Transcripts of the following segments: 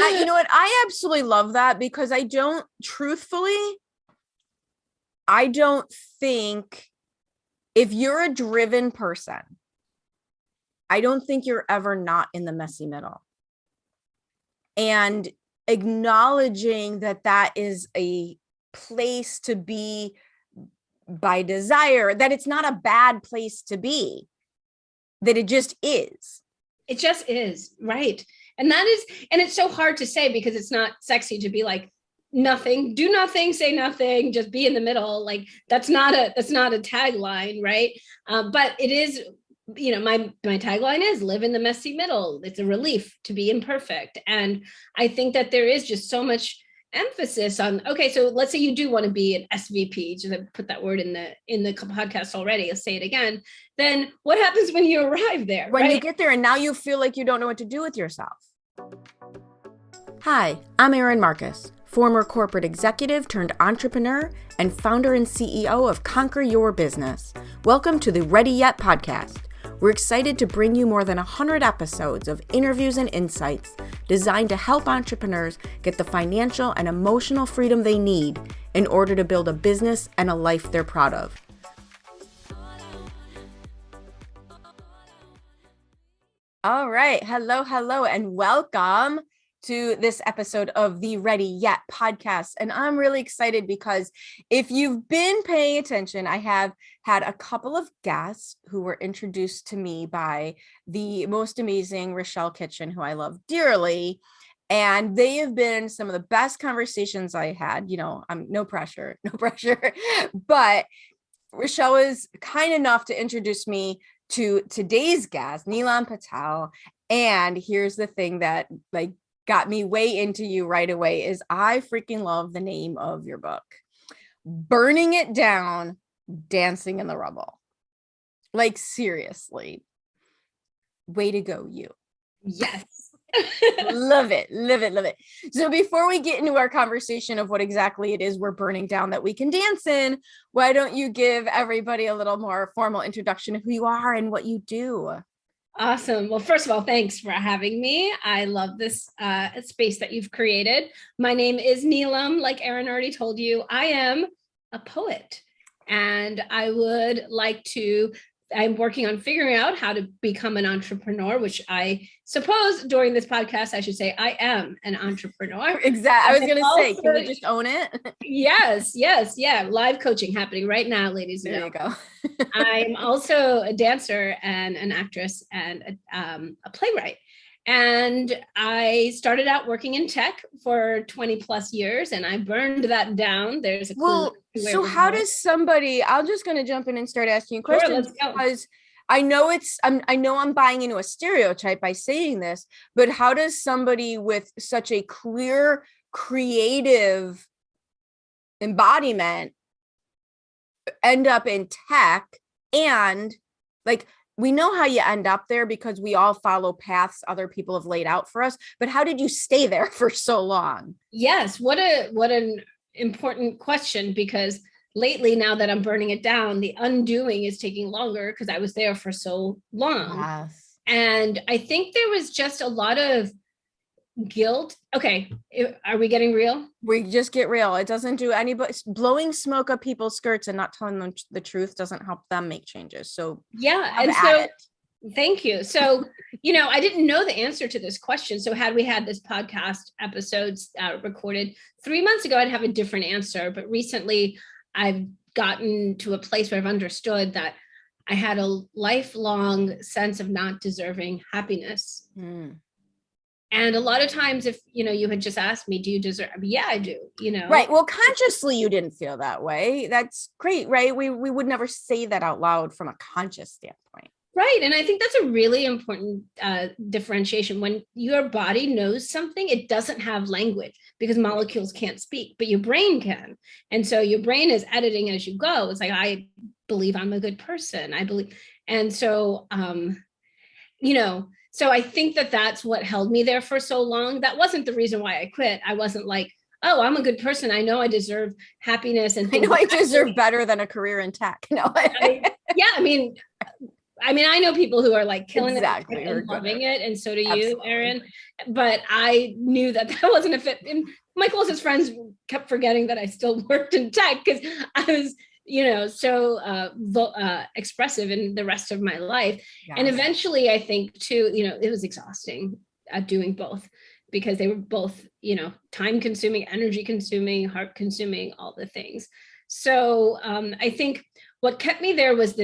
you know what? I absolutely love that because I don't think if you're a driven person, I don't think you're ever not in the messy middle. And acknowledging that is a place to be by desire, that it's not a bad place to be, that it just is. It just is, right. And it's so hard to say because it's not sexy to be like, nothing, do nothing, say nothing, just be in the middle. Like that's not a tagline, right? But it is, my tagline is live in the messy middle. It's a relief to be imperfect. And I think that there is just so much emphasis on, okay, so let's say you do want to be an SVP, just put that word in the podcast already, I'll say it again. Then what happens when you arrive there? When you get there and now you feel like you don't know what to do with yourself. Hi, I'm Erin Marcus, former corporate executive turned entrepreneur and founder and CEO of Conquer Your Business. Welcome to the Ready Yet podcast. We're excited to bring you more than 100 episodes of interviews and insights designed to help entrepreneurs get the financial and emotional freedom they need in order to build a business and a life they're proud of. All right. Hello, and welcome to this episode of the Ready Yet podcast. And I'm really excited because if you've been paying attention, I have had a couple of guests who were introduced to me by the most amazing Rochelle Kitchen, who I love dearly. And they have been some of the best conversations I had. I'm no pressure, but Rochelle was kind enough to introduce me to today's guest, Neelam Patel. And here's the thing that got me way into you right away is I freaking love the name of your book, Burning It Down, Dancing in the Rubble. Like, seriously, way to go, you. Yes. Love it. So before we get into our conversation of what exactly it is we're burning down that we can dance in, why don't you give everybody a little more formal introduction of who you are and what you do? Awesome. Well, first of all, thanks for having me. I love this space that you've created. My name is Neelam. Like Erin already told you, I am a poet, and I'm working on figuring out how to become an entrepreneur, which I suppose during this podcast, I should say I am an entrepreneur. Exactly. I was going to say, can we just own it? Yes. Yeah. Live coaching happening right now, ladies. There you go. I'm also a dancer and an actress and a playwright. And I started out working in tech for 20 plus years, and I burned that down. There's a so how does somebody, I'm just going to jump in and start asking questions because I know I'm buying into a stereotype by saying this, but how does somebody with such a clear creative embodiment end up in tech? And we know how you end up there because we all follow paths other people have laid out for us, but how did you stay there for so long? Yes. What an important question, because lately, now that I'm burning it down, the undoing is taking longer because I was there for so long. Yes. And I think there was just a lot of guilt. Okay. Are we getting real? We just get real. It doesn't do anybody. Blowing smoke up people's skirts and not telling them the truth doesn't help them make changes. So yeah. And so thank you. So, I didn't know the answer to this question. So had we had this podcast episodes recorded 3 months ago, I'd have a different answer. But recently I've gotten to a place where I've understood that I had a lifelong sense of not deserving happiness. And a lot of times if, you had just asked me, do you deserve? Yeah, I do, Right. Well, consciously, you didn't feel that way. That's great, right? We would never say that out loud from a conscious standpoint. Right. And I think that's a really important differentiation. When your body knows something, it doesn't have language because molecules can't speak, but your brain can. And so your brain is editing as you go. It's like, I believe I'm a good person. I believe. And so, so I think that that's what held me there for so long. That wasn't the reason why I quit. I wasn't like, oh, I'm a good person. I know I deserve happiness and I know I deserve better than a career in tech. No. I mean, I know people who are like killing it and good loving it, and so do you, Absolutely. Erin. But I knew that wasn't a fit. And my closest friends kept forgetting that I still worked in tech because I was, so expressive in the rest of my life. Yes. And eventually, I think too, it was exhausting doing both because they were both, time consuming, energy consuming, heart consuming, all the things. So I think what kept me there was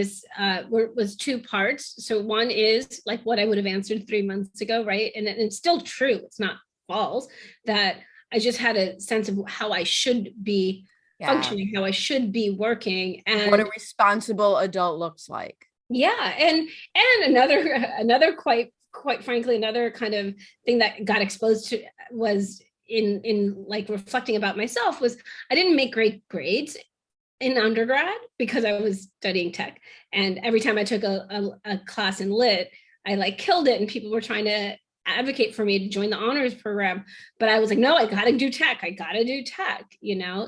was two parts. So one is like what I would have answered 3 months ago, right? And it's still true. It's not false, that I just had a sense of how I should be functioning, how I should be working, and what a responsible adult looks like. Yeah, and another quite frankly, another kind of thing that got exposed to was in like reflecting about myself was I didn't make great grades in undergrad because I was studying tech. And every time I took a class in lit, I like killed it. And people were trying to advocate for me to join the honors program. But I was like, no, I got to do tech.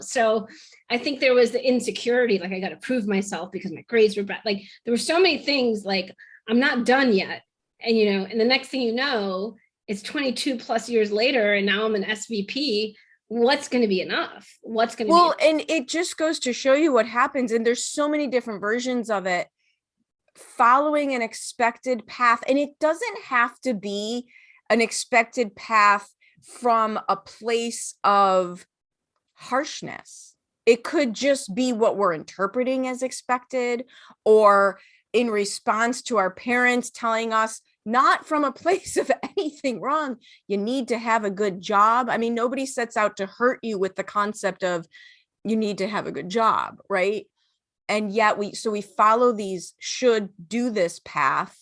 So I think there was the insecurity, like I got to prove myself because my grades were bad. Like there were so many things like I'm not done yet. And, and the next thing you know, it's 22 plus years later. And now I'm an SVP. What's going to be enough? And it just goes to show you what happens. And there's so many different versions of it, following an expected path. And it doesn't have to be an expected path from a place of harshness. It could just be what we're interpreting as expected, or in response to our parents telling us, not from a place of anything wrong, you need to have a good job. I mean, nobody sets out to hurt you with the concept of you need to have a good job, right? And yet we follow these should do this path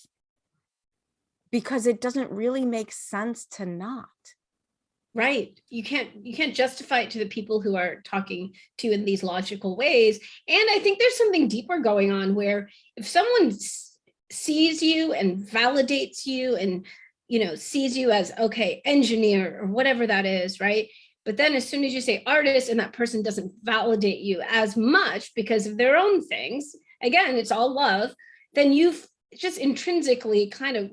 because it doesn't really make sense to not. Right. You can't justify it to the people who are talking to you in these logical ways. And I think there's something deeper going on where if someone sees you and validates you and, sees you as, okay, engineer or whatever that is, right? But then as soon as you say artist and that person doesn't validate you as much because of their own things, again, it's all love, then you've just intrinsically kind of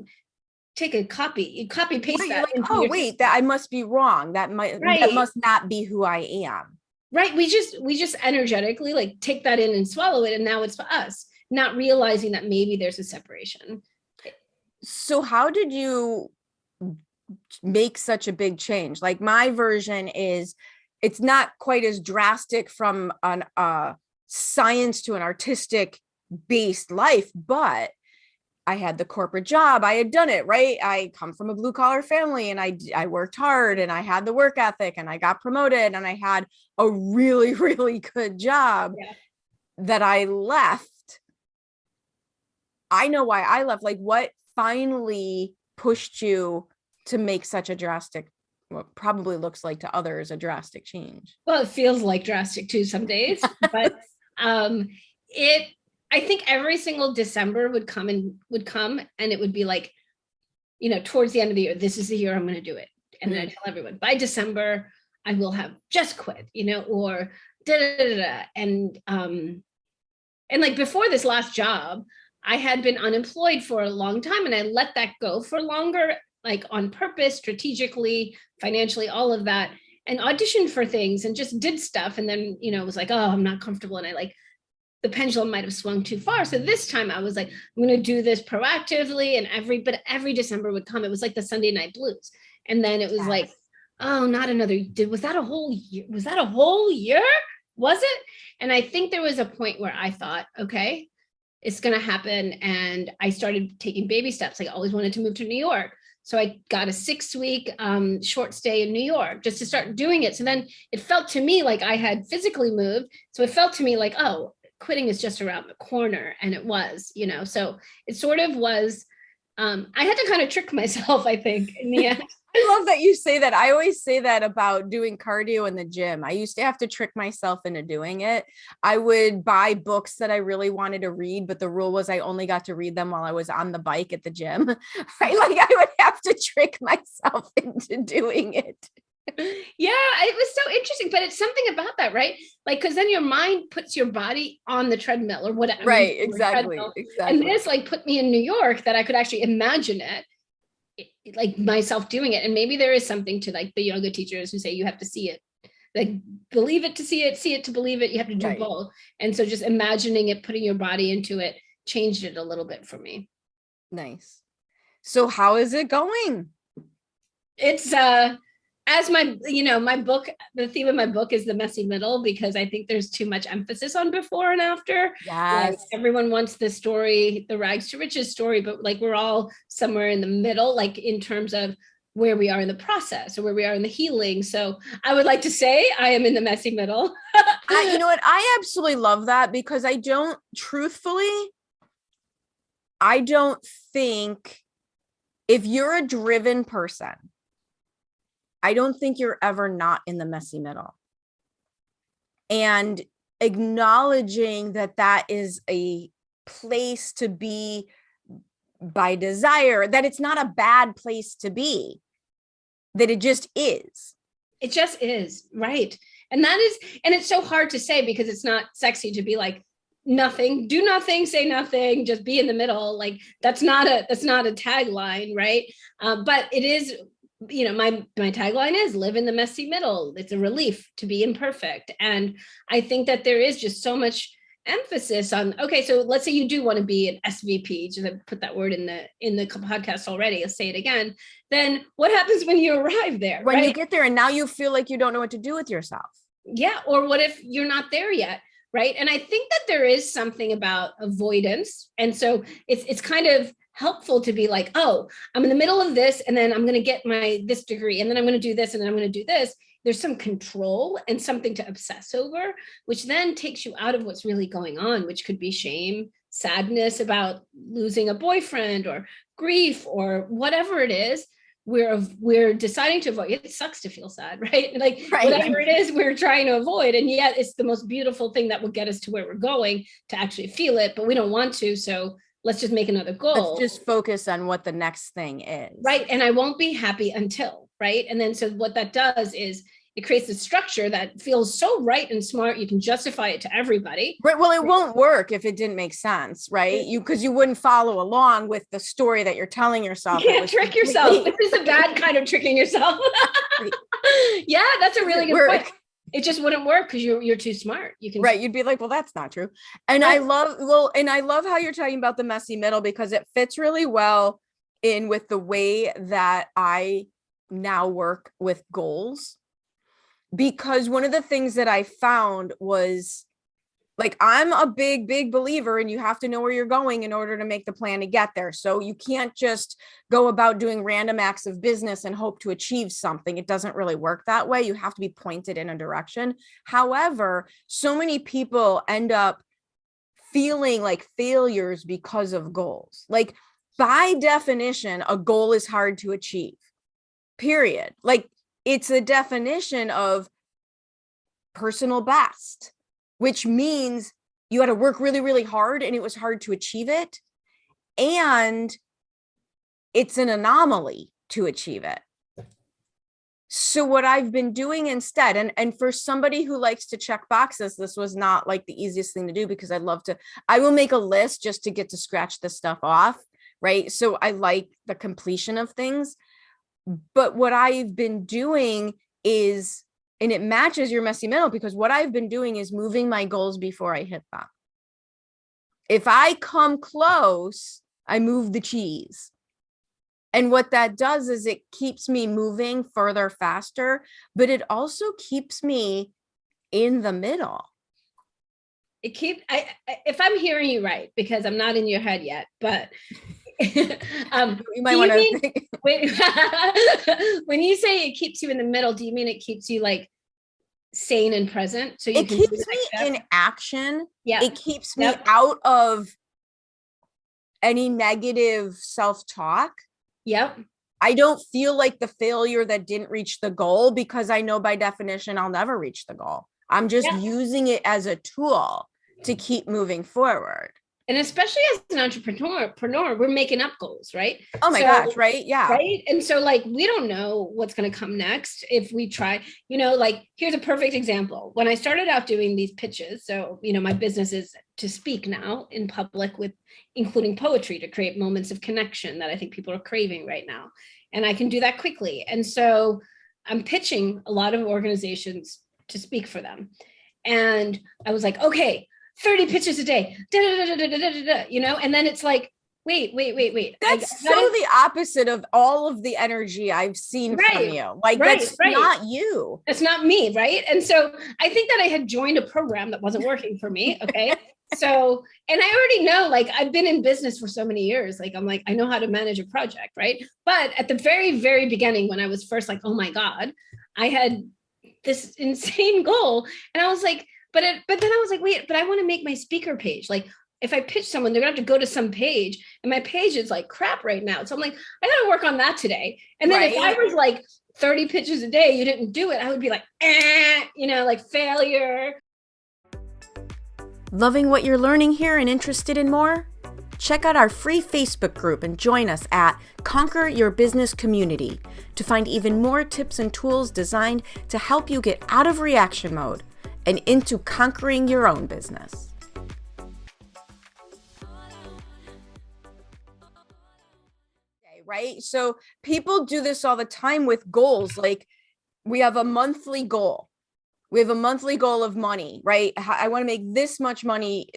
take a copy paste right, that. Like, oh wait, that I must be wrong. That must not be who I am. Right. We just energetically like take that in and swallow it. And now it's for us, not realizing that maybe there's a separation. So how did you make such a big change? Like my version is, it's not quite as drastic from an science to an artistic based life, but I had the corporate job. I had done it, right? I come from a blue collar family and I worked hard and I had the work ethic and I got promoted and I had a really, really good job that I left. I know why I left. Like what finally pushed you to make such a drastic, what probably looks like to others, a drastic change? Well, it feels like drastic too some days, but I think every single December would come and it would be like, towards the end of the year, this is the year I'm going to do it. And then I tell everyone by December, I will have just quit, or da da da da. And like before this last job, I had been unemployed for a long time and I let that go for longer, like on purpose, strategically, financially, all of that, and auditioned for things and just did stuff. And then, it was like, oh, I'm not comfortable. And I like, the pendulum might have swung too far. So this time I was like, I'm going to do this proactively. And every December would come. It was like the Sunday night blues. And then it was like, oh, not another. Was that a whole year? Was that a whole year? Was it? And I think there was a point where I thought, okay, it's going to happen. And I started taking baby steps. I always wanted to move to New York. So I got a 6-week short stay in New York just to start doing it. So then it felt to me like I had physically moved. So it felt to me like, oh, quitting is just around the corner. And it was, so it sort of was, I had to kind of trick myself, I think, in the end. I love that you say that. I always say that about doing cardio in the gym. I used to have to trick myself into doing it. I would buy books that I really wanted to read, but the rule was I only got to read them while I was on the bike at the gym. Right? Like I would have to trick myself into doing it. Yeah, it was so interesting, but it's something about that, right? Like, because then your mind puts your body on the treadmill or whatever. Right, exactly, And exactly. this like put me in New York that I could actually imagine it, like myself doing it. And maybe there is something to like the yoga teachers who say you have to see it, like believe it to see it to believe it. You have to do Right. both. And so just imagining it, putting your body into it, changed it a little bit for me. Nice. So how is it going? It's as my book, the theme of my book is the messy middle, because I think there's too much emphasis on before and after. Like Yes. everyone wants the story, the rags to riches story, but like we're all somewhere in the middle, like in terms of where we are in the process or where we are in the healing. So I would like to say I am in the messy middle. You know what? I absolutely love that, because truthfully, I don't think, if you're a driven person, I don't think you're ever not in the messy middle. And acknowledging that is a place to be by desire, that it's not a bad place to be, that it just is. It just is, right. And it's so hard to say because it's not sexy to be like, nothing, do nothing, say nothing, just be in the middle. Like that's not a tagline, right? But it is, my tagline is live in the messy middle. It's a relief to be imperfect. And I think that there is just so much emphasis on, okay, so let's say you do want to be an SVP, just put that word in the podcast already, I'll say it again. Then what happens when you arrive there? When right? you get there and now you feel like you don't know what to do with yourself. Yeah. Or what if you're not there yet? Right. And I think that there is something about avoidance. And so it's kind of helpful to be like, oh, I'm in the middle of this, and then I'm going to get this degree, and then I'm going to do this, and then I'm going to do this. There's some control and something to obsess over, which then takes you out of what's really going on, which could be shame, sadness about losing a boyfriend, or grief, or whatever it is. We're deciding to avoid. It sucks to feel sad, right? Like whatever it is we're trying to avoid, and yet it's the most beautiful thing that will get us to where we're going, to actually feel it, but we don't want to. So let's just make another goal. Let's just focus on what the next thing is. Right. And I won't be happy until, right? And then so what that does is it creates a structure that feels so right and smart. You can justify it to everybody. Right. Well, it won't work if it didn't make sense, right? Because you wouldn't follow along with the story that you're telling yourself. You can't trick yourself. This is a bad kind of tricking yourself. Yeah, that's a really good point. It just wouldn't work because you're too smart. You can Right. You'd be like, well, that's not true. And I love how you're talking about the messy middle, because it fits really well in with the way that I now work with goals. Because one of the things that I found was, like, I'm a big believer in you have to know where you're going in order to make the plan to get there. So you can't just go about doing random acts of business and hope to achieve something. It doesn't really work that way. You have to be pointed in a direction. However, so many people end up feeling like failures because of goals. Like, by definition, a goal is hard to achieve, period. Like, it's a definition of personal best, which means you had to work really, really hard and it was hard to achieve it. And it's an anomaly to achieve it. So what I've been doing instead, and for somebody who likes to check boxes, this was not like the easiest thing to do, because I will make a list just to get to scratch this stuff off, right? So I like the completion of things. But what I've been doing is, and it matches your messy middle, because what I've been doing is moving my goals before I hit them. If I come close, I move the cheese. And what that does is it keeps me moving further, faster, but it also keeps me in the middle. If I'm hearing you right, because I'm not in your head yet, but you might want to think. When you say it keeps you in the middle, do you mean it keeps you like sane and present? So it keeps me in action. Yeah. It keeps me out of any negative self-talk. Yep. I don't feel like the failure that didn't reach the goal, because I know by definition I'll never reach the goal. I'm just using it as a tool to keep moving forward. and especially as an entrepreneur, we're making up goals, right? Oh my gosh, right? Yeah. Right. And so like we don't know what's going to come next if we try, like here's a perfect example. When I started out doing these pitches, so my business is to speak now in public, with including poetry, to create moments of connection that I think people are craving right now. And I can do that quickly. And so I'm pitching a lot of organizations to speak for them. And I was like, okay, 30 pitches a day, and then it's like, wait. That's so the opposite of all of the energy I've seen from you. Like, that's not you. That's not me, right? And so I think that I had joined a program that wasn't working for me, okay? So, and I already know, like, I've been in business for so many years. Like, I'm like, I know how to manage a project, right? But at the very, very beginning, when I was first like, oh my God, I had this insane goal. And I was like, but then I was like, wait, but I want to make my speaker page. Like, if I pitch someone, they're gonna have to go to some page, and my page is like crap right now. So I'm like, I gotta work on that today. And then if I was like 30 pitches a day, you didn't do it, I would be like, like failure. Loving what you're learning here and interested in more? Check out our free Facebook group and join us at Conquer Your Business Community to find even more tips and tools designed to help you get out of reaction mode and into conquering your own business. Right? So people do this all the time with goals. Like, we have a monthly goal. We have a monthly goal of money, right? I want to make this much money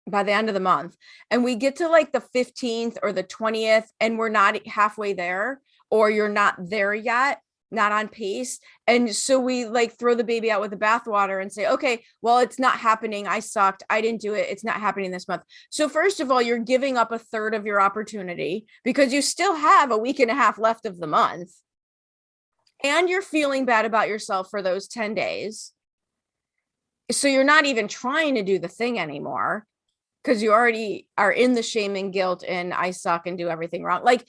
by the end of the month. And we get to like the 15th or the 20th and we're not halfway there, or you're not there yet, not on pace. And so we like throw the baby out with the bathwater and say, okay, well, it's not happening. I sucked. I didn't do it. It's not happening this month. So first of all, you're giving up a third of your opportunity because you still have a week and a half left of the month. And you're feeling bad about yourself for those 10 days. So you're not even trying to do the thing anymore because you already are in the shame and guilt and I suck and do everything wrong. Like,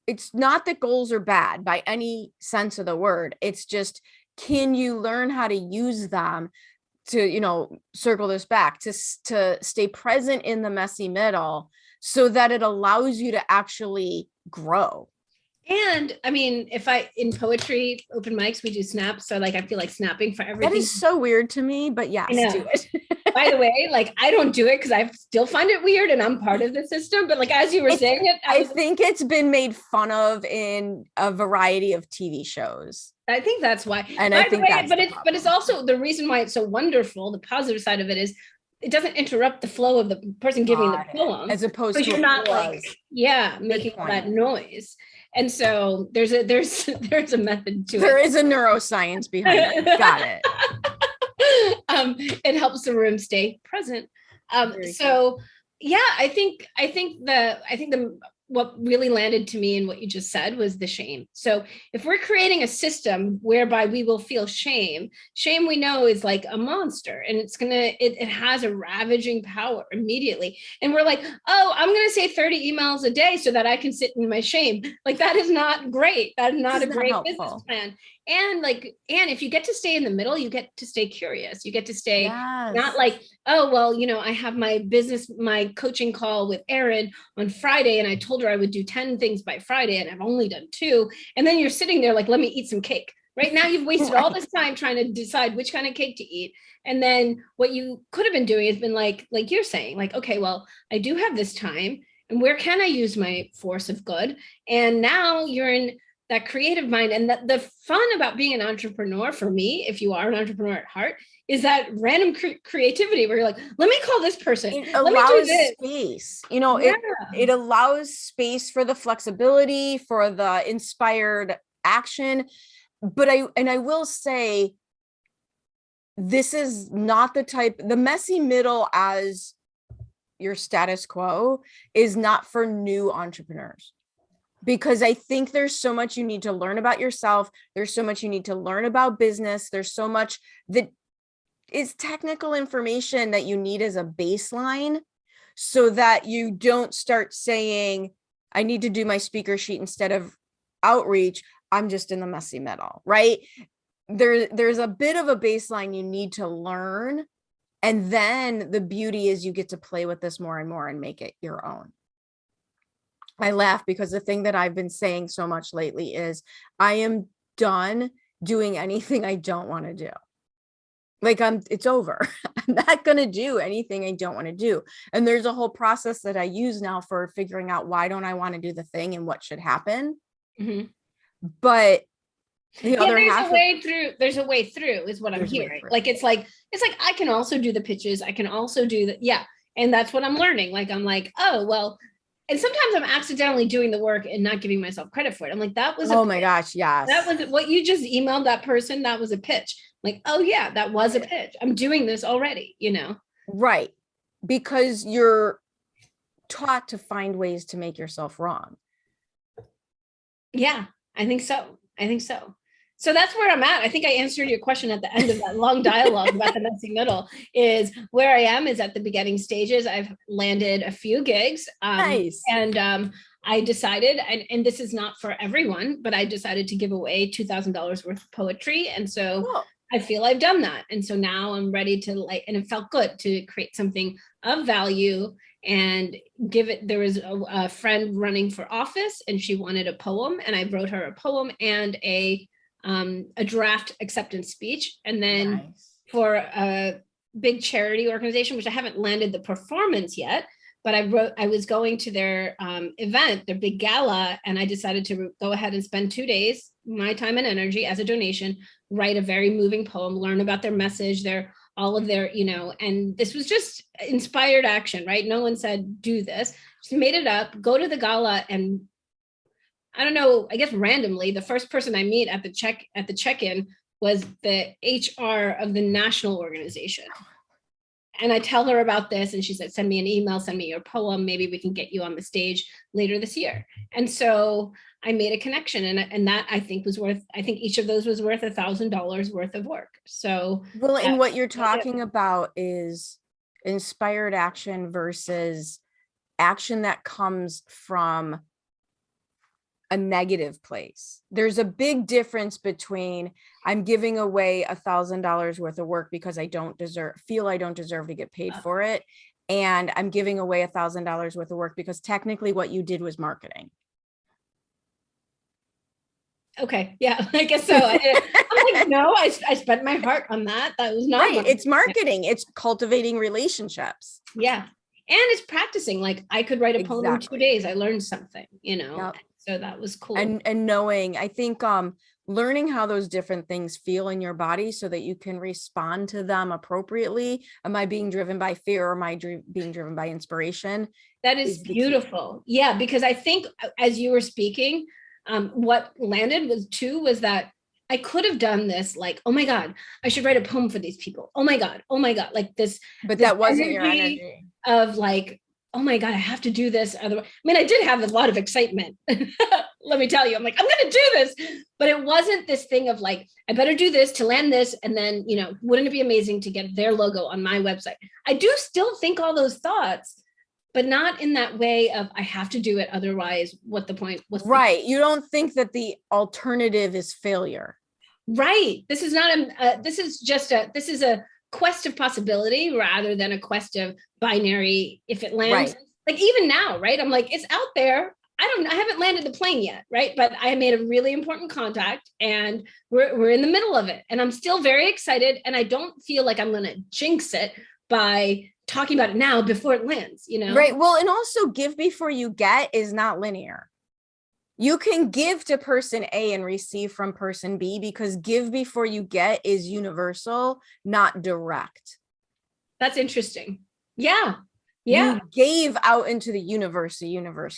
it's not that goals are bad by any sense of the word. It's just, can you learn how to use them to, circle this back, to stay present in the messy middle so that it allows you to actually grow. And I mean, in poetry open mics, we do snaps. So like, I feel like snapping for everything. That is so weird to me, but yes, do it. By the way, like, I don't do it because I still find it weird and I'm part of the system. But like, as you were saying it, I think it's been made fun of in a variety of TV shows. I think that's why. And I think that's but it's also the reason why it's so wonderful. The positive side of it is it doesn't interrupt the flow of the person giving the poem, as opposed to you're not like, making all that noise. And so there's a method to it. There is a neuroscience behind it. Got it. It helps the room stay present. So yeah, I think what really landed to me in what you just said was the shame. So if we're creating a system whereby we will feel shame we know is like a monster, and it has a ravaging power immediately. And we're like, oh, I'm going to say 30 emails a day so that I can sit in my shame. Like, that is not great. That is not a great business plan. And if you get to stay in the middle, you get to stay curious. You get to stay not like, oh, well, I have my coaching call with Erin on Friday, and I told her I would do 10 things by Friday, and I've only done 2. And then you're sitting there like, let me eat some cake. Right now, you've wasted all this time trying to decide which kind of cake to eat. And then what you could have been doing has been like you're saying, like, okay, well, I do have this time, and where can I use my force of good? And now you're in that creative mind. And the fun about being an entrepreneur, for me, if you are an entrepreneur at heart, is that random creativity where you're like, let me call this person. It allows space. It allows space for the flexibility, for the inspired action. But I will say, this is not the messy middle as your status quo is not for new entrepreneurs. Because I think there's so much you need to learn about yourself. There's so much you need to learn about business. There's so much that is technical information that you need as a baseline so that you don't start saying, I need to do my speaker sheet instead of outreach. I'm just in the messy middle, right? There's a bit of a baseline you need to learn. And then the beauty is you get to play with this more and more and make it your own. I laugh because the thing that I've been saying so much lately is I am done doing anything I don't want to do. Like it's over. I'm not going to do anything I don't want to do. And there's a whole process that I use now for figuring out why don't I want to do the thing and what should happen. Mm-hmm. But the other there's half a way through. There's a way through is what I'm There's a way hearing. through. Like it's like I can also do the pitches. I can also do the and that's what I'm learning. Like I'm like, oh well, and sometimes I'm accidentally doing the work and not giving myself credit for it. I'm like, that was oh my gosh, yes. that was what you just emailed that person. That was a pitch. Like, oh yeah, that was a pitch. I'm doing this already, you know? Right. Because you're taught to find ways to make yourself wrong. Yeah, I think so. So that's where I'm at. I think I answered your question at the end of that long dialogue about the messy middle. Is where I am is at the beginning stages. I've landed a few gigs. Nice. And I decided, and this is not for everyone, but I decided to give away $2,000 worth of poetry. And so cool. I feel I've done that. And so now I'm ready to and it felt good to create something of value and give it. There was a friend running for office and she wanted a poem, and I wrote her a poem and a draft acceptance speech. And then for a big charity organization, which I haven't landed the performance yet, but I was going to their event, their big gala, and I decided to go ahead and spend 2 days, my time and energy as a donation, write a very moving poem, learn about their message, all of their, and this was just inspired action, right? No one said, do this, just made it up, go to the gala, and I don't know, I guess randomly, the first person I meet at the check-in was the HR of the national organization. And I tell her about this, and she said, send me an email, send me your poem. Maybe we can get you on the stage later this year. And so I made a connection, and that I think each of those was worth $1,000 worth of work. So well, and what you're talking about is inspired action versus action that comes from a negative place. There's a big difference between I'm giving away $1,000 worth of work because I don't feel I don't deserve to get paid for it, and I'm giving away $1,000 worth of work because technically what you did was marketing. Okay, yeah, I guess so. I'm like, no, I spent my heart on that. That was not right. It's marketing. It's cultivating relationships. Yeah, and it's practicing. Like I could write a poem in 2 days. I learned something, Yep. So that was cool. And knowing, I think learning how those different things feel in your body so that you can respond to them appropriately. Am I being driven by fear, or am I being driven by inspiration? That is beautiful. Yeah, because I think as you were speaking, what landed was that I could have done this, like, oh my God, I should write a poem for these people. Oh my God, like this. But that wasn't your energy of like, oh my God, I have to do this. Otherwise, I mean, I did have a lot of excitement. Let me tell you, I'm like, I'm going to do this. But it wasn't this thing of like, I better do this to land this. And then, wouldn't it be amazing to get their logo on my website? I do still think all those thoughts, but not in that way of I have to do it. Otherwise, what the point was? Right. You don't think that the alternative is failure. Right. This is not this is a quest of possibility rather than a quest of binary. If it lands, right. Like even now, right? I'm like, it's out there. I haven't landed the plane yet, right? But I made a really important contact, and we're in the middle of it, and I'm still very excited, and I don't feel like I'm going to jinx it by talking about it now before it lands, Right. Well, and also give before you get is not linear. You can give to person A and receive from person B, because give before you get is universal, not direct. That's interesting. Yeah. You gave out into the universe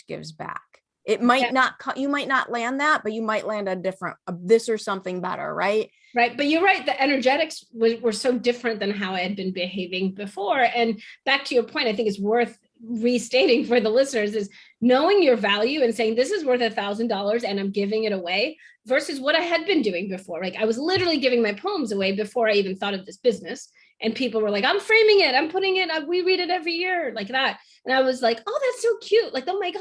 gives back. It might not, you might not land that, but you might land a different, this or something better, right? Right. But you're right. The energetics were so different than how I had been behaving before. And back to your point, I think it's worth restating for the listeners is knowing your value and saying, this is worth $1,000 and I'm giving it away versus what I had been doing before. Like I was literally giving my poems away before I even thought of this business. And people were like, I'm framing it. I'm putting it, we read it every year, like that. And I was like, oh, that's so cute. Like, oh my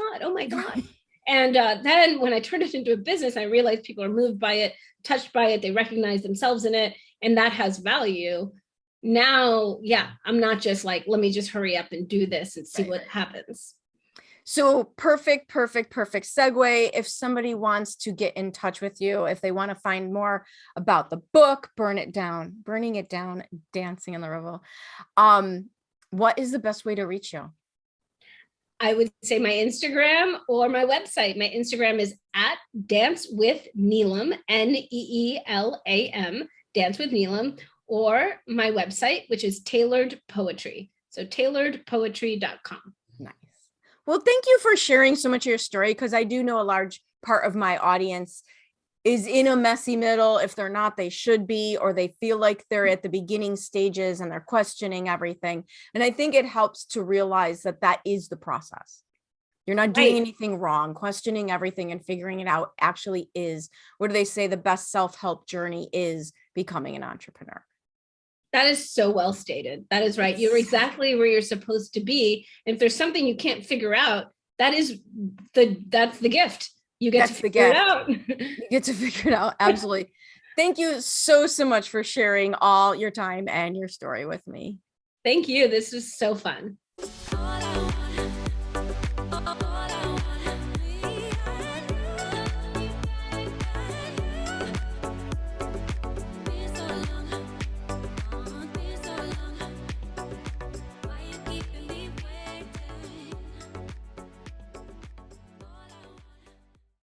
God. And then when I turned it into a business, I realized people are moved by it, touched by it. They recognize themselves in it. And that has value. now, yeah, I'm not just like, let me just hurry up and do this and see Right. what happens. So perfect segue. If somebody wants to get in touch with you, if they want to find more about the book, burning it down, dancing in the river, what is the best way to reach you? I would say my Instagram or my website. My Instagram is at Dance with Neelam, Neelam, Dance with Neelam, or my website, which is Tailored Poetry. So tailoredpoetry.com. Nice. Well, thank you for sharing so much of your story, because I do know a large part of my audience is in a messy middle. If they're not, they should be, or they feel like they're at the beginning stages and they're questioning everything. And I think it helps to realize that that is the process. You're not doing anything wrong. Questioning everything and figuring it out actually is, what do they say? The best self-help journey is becoming an entrepreneur. That is so well stated. That is right. You're exactly where you're supposed to be. And if there's something you can't figure out, that's the gift. You get to figure it out. You get to figure it out. Absolutely. Thank you so much for sharing all your time and your story with me. Thank you. This was so fun.